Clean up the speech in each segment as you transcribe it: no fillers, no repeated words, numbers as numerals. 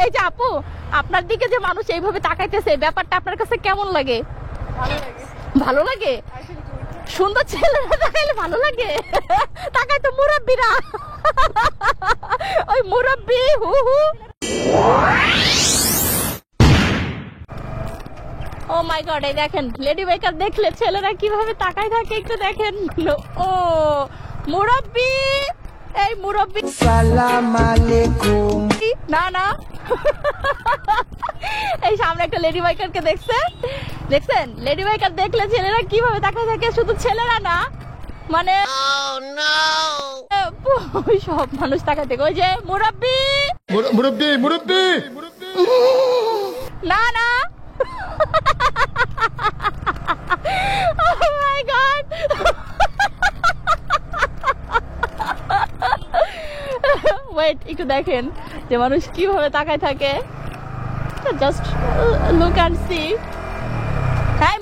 এই যে আপু, আপনার দিকে যে মানুষ এইভাবে তাকাইতেছে, ব্যাপারটা আপনার কাছে কেমন লাগে? ভালো লাগে। সুন্দর ছেলেরা তাকাইলে ভালো লাগে? তাকাই তো মুরব্বীরা, ওই মুরব্বী হু হু। ও মাই গড, এই দেখেন লেডি বেকার দেখলে ছেলেরা কিভাবে তাকায় থাকে, একটু দেখেন। ও মুরব্বী, এই মুরব্বী সালাম আলাইকুম। না না, এই সামনে একটা লেডি বাইকারকে দেখছেন? লেডি বাইকার দেখলে ছেলেরা কিভাবে তাকায় থাকে, শুধু ছেলেরা না, মানে সব মানুষ তাকায় থাকে। ওই যে মুরব্বী মুরব্বী মুরব্বী, না না, oh my god, ওয়েট একটু দেখেন যে মানুষ কিভাবে তাকায় থাকে, জাস্ট লুক এন্ড সি। হ্যাঁ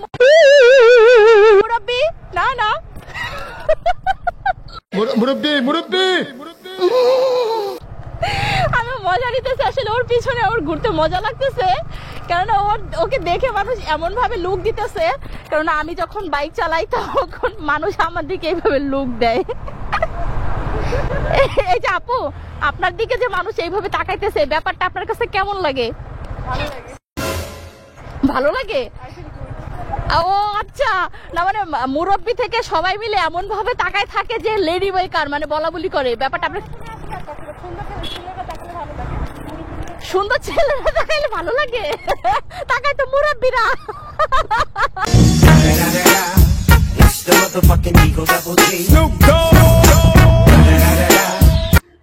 মুরব্বী, না না, মুরব্বী মুরব্বী, আমি মজা নিতেছি আসলে, ওর পিছনে ওর ঘুরতে মজা লাগতেছে, কারণ ওকে দেখে মানুষ এমন ভাবে লুক দিতেছে, কারণ আমি যখন বাইক চালাই তখন মানুষ আমার দিকে এইভাবে লুক দেয়। এই যে আপু, আপনার দিকে যে মানুষ এইভাবে তাকাইতেছে, ব্যাপারটা আপনার কাছে কেমন লাগে? ভালো লাগে। ও আচ্ছা, না মানে মুরব্বী থেকে সবাই মিলে এমন ভাবে তাকায় থাকে যে লেডি বাইকার মানে বলা বলি করে, ব্যাপারটা আপনার সুন্দর ছেলেরা তাকাইলে ভালো লাগে? তাকাই তো মুরব্বীরা।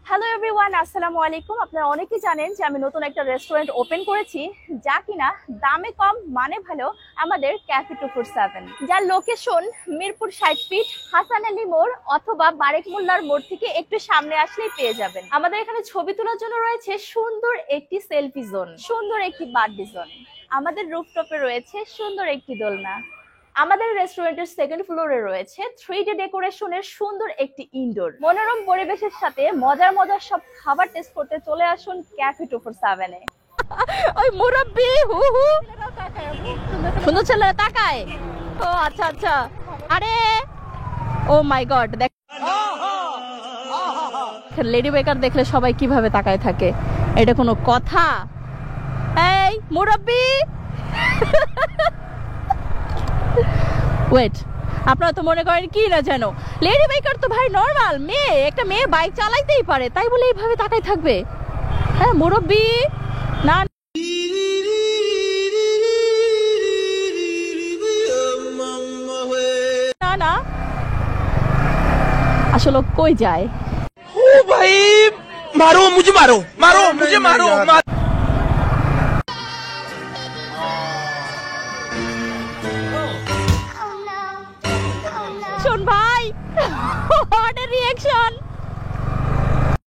হ্যালো এভরিওয়ান, আসসালামু আলাইকুম। আপনারা অনেকেই জানেন যে আমি নতুন একটা রেস্টুরেন্ট ওপেন করেছি, যা কিনা দামে কম মানে ভালো, আমাদের ক্যাফে 247, যার লোকেশন মিরপুর 60 ফিট হাসান আলী মোড় অথবা বারেক মোল্লার মোড় থেকে একটু সামনে আসলেই পেয়ে যাবেন। আমাদের এখানে ছবি তোলার জন্য রয়েছে সুন্দর একটি সেলফি জোন, সুন্দর একটি বার্থডে জোন, আমাদের রুফটপে রয়েছে সুন্দর একটি দোলনা, আমাদের রেস্টুরেন্টের সেকেন্ড ফ্লোরে রয়েছে 3D ডেকোরেশনের সুন্দর একটি ইনডোর। মনোরম পরিবেশের সাথে মজার মজার সব খাবার টেস্ট করতে চলে আসুন ক্যাফে 247 এ। ওই মুরব্বি হু হু, সুন্দর ছেলেরা তাকায়। ও আচ্ছা আচ্ছা, আরে ও মাই গড, দেখ লেডি বেকার দেখলে সবাই কিভাবে তাকায় থাকে, এটা কোনো কথা? এই মুরব্বি, ওয়েট, আপনারা তো মনে করেন কি না যেন লেডি বাইকার তো ভাই নরমাল মেয়ে, একটা মেয়ে বাইক চালাইতেই পারে, তাই বলে এইভাবে তাকাই থাকবে? হ্যাঁ মুরব্বি, না না না, আসলে কই যায়? ও ভাই মারো মুঝে, মারো মারো মুঝে, মারো। শোন ভাই, হোয়াট এ রিঅ্যাকশন।